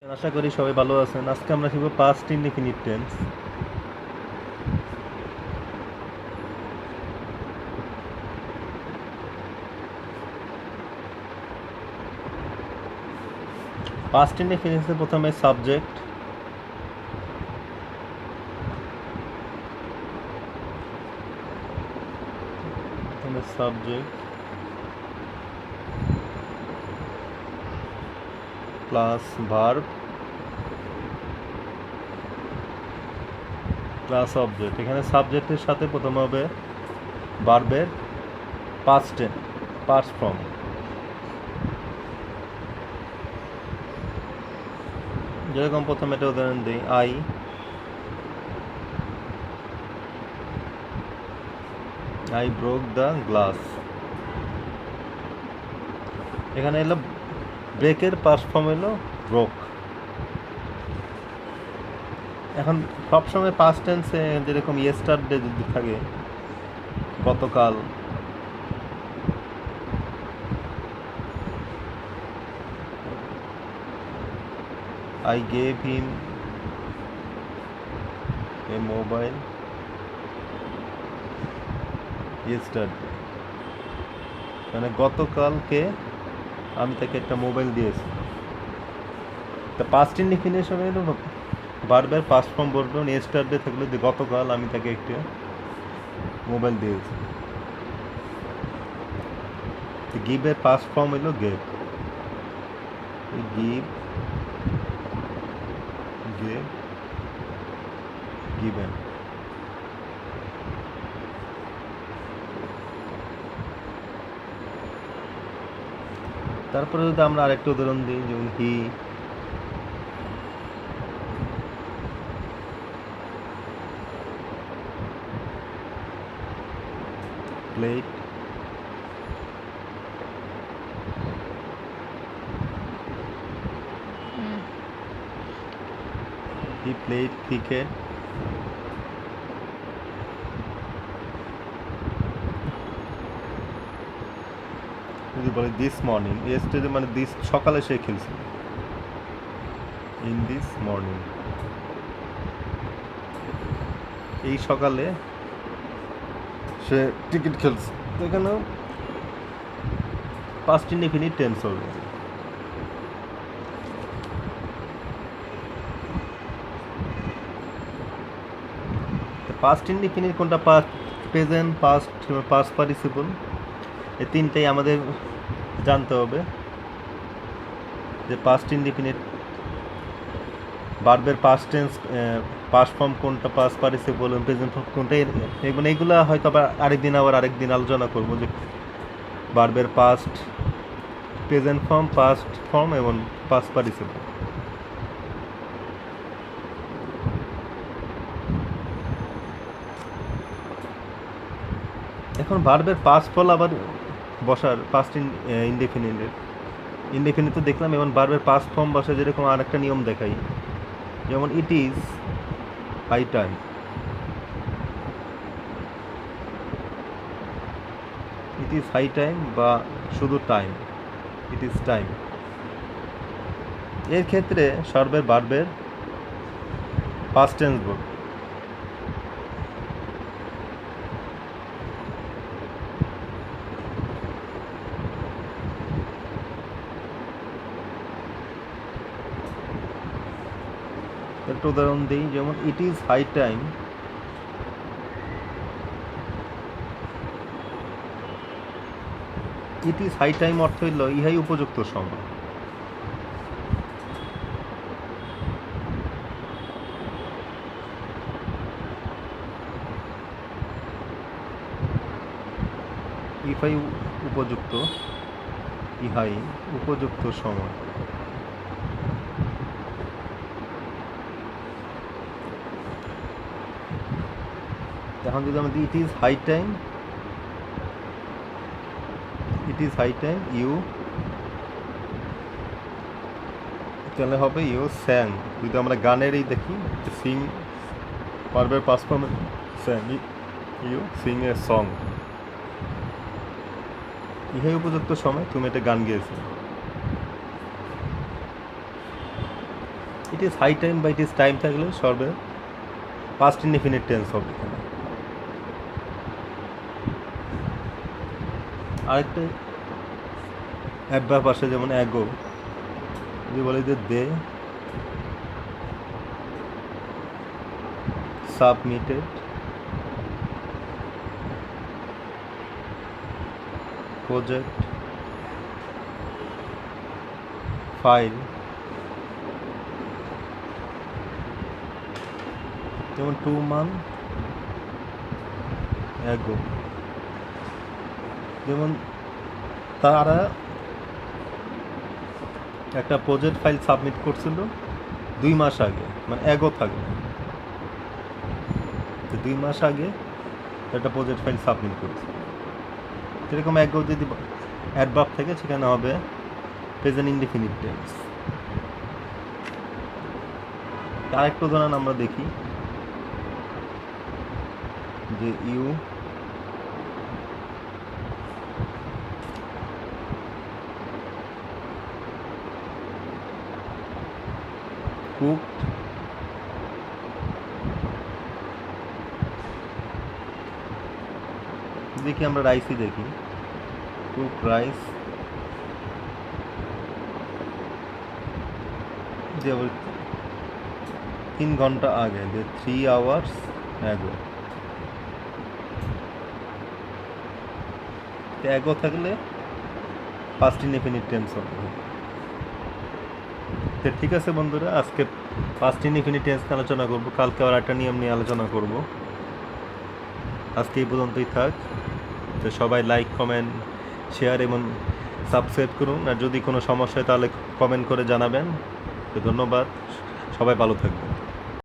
আশা করি সবাই ভালো আছেন। আজকে আমরা শিখব পাস্ট ইনডিফিনিট টেন্স। পাস্ট ইনডিফিনিটে প্রথমে subject, plus verb plus object. এখানে সাবজেক্টের সাথে প্রথম হবে ভার্বের পাস্ট ফর্ম। যেরকম প্রথমে একটা উদাহরণ দিই, আই ব্রোক দ্য গ্লাস। এখানে এলো ব্রেকের পাস্ট ফর্ম এলো ব্রোক। এখন সবসময় পাস্ট টেন্সে যেরকম ইয়েস্টারডে যদি থাকে, গতকাল, I gave him a mobile yesterday, মানে গতকালকে আমি তাকে একটা মোবাইল দিয়েছি। তা পাস্ট ইনডিফিনিশন এলো ভার্বের পাস্ট ফর্ম বলবো ইয়েস্টারডে থাকলে যে গতকাল আমি তাকে একটা মোবাইল দিয়েছি। গিভের পাস্ট ফর্ম এলো গেভ, গিভ, গেভ, গিভেন। তারপরে যদি আমরা আরেকটা উদাহরণ দিই, যেমন he played, he played cricket, যদি বলি দিস মর্নিং, ইয়েস্টারডে মানে দিস সকালে সে খেলছে, ইন দিস মর্নিং, এই সকালে সে ক্রিকেট খেলছে। তো এখানেও পাস্ট ইনডিফিনিট টেন্স হবে। পাস্ট ইনডিফিনিট কোনটা, পাস্ট, প্রেজেন্ট, পাস্ট পার্টিসিপল, এই তিনটাই আমাদের জানতে হবে। যে পাস্ট ইনডিফিনিট ভার্বের পাস্ট টেন্স, পাস্ট ফর্ম কোনটা, পাস্ট পার্টিসিপল, প্রেজেন্ট ফর্ম কোনটা, এইগুলা হয়তো আবার আরেকদিন আলোচনা করবো, যে ভার্বের past, present form, past form এবং পাস্ট পার্টিসিপল। এখন ভার্বের পাস্ট ফল আবার বসার পাস্ট ইনডেফিনিট তো দেখলাম, এবং ভার্বের পাস্ট ফর্ম বসা যেরকম আরেকটা নিয়ম দেখাই, যেমন it is high time, it is high time, বা শুধু টাইম, ইট ইজ টাইম। এর ক্ষেত্রে সর্বের ভার্বের পাস্ট টেন্স বল। একটা উদাহরণ দিই, যেমন it is high time, it is high time অর্থ হইল ইহাই উপযুক্ত সময়। ইহাই উপযুক্ত, ইহাই উপযুক্ত সময়। এখন যদি আমরা it is high time, it is high time you, তাহলে হবে ইউ স্যাং। যদি আমরা গানেরই দেখি, সিং ভার্বের past form sang, you sing a song, ইহাই উপযুক্ত সময় তুমি একটা গান গেয়েছো। ইট ইজ হাই টাইম বা ইট ইজ টাইম থাকলে সর্বে পাস্ট ইনডিফিনিট টেন্স হবে এখানে। আরেকটা অ্যাডভার্ব আসে যেমন অ্যাগো, যদি বলে যে দে সাবমিটেড প্রজেক্ট ফাইল, যেমন 2 months ago, যেমন তারা একটা প্রজেক্ট ফাইল সাবমিট করছিল 2 মাস আগে, মানে অ্যাগো থাকবে, তো 2 মাস আগে একটা প্রজেক্ট ফাইল সাবমিট করছে। যেরকম অ্যাগো যদি অ্যাডভার্ব থেকে সেখানে হবে প্রেজেন্ট ইনডিফিনিট টেন্স। আরেকটা উদাহরণ আমরা দেখি যে ইউ কুকড দেখি, আমরা রাইসই দেখি, কুক রাইস, যে 3 ঘন্টা আগে, যে 3 hours ago। অ্যাগো থাকলে পাস্ট ইনডিফিনিট টেন্স হবে। তো ঠিক আছে বন্ধুরা, আজকে পাস্ট ইনডিফিনিট টেন্স আলোচনা করব, কালকে আবার একটা নিয়ম নিয়ে আলোচনা করব। আজকে এই পর্যন্তই থাক। তো সবাই লাইক, কমেন্ট, শেয়ার এবং সাবস্ক্রাইব করুন, আর যদি কোনো সমস্যা হয় তাহলে কমেন্ট করে জানাবেন। তো ধন্যবাদ, সবাই ভালো থাকবেন।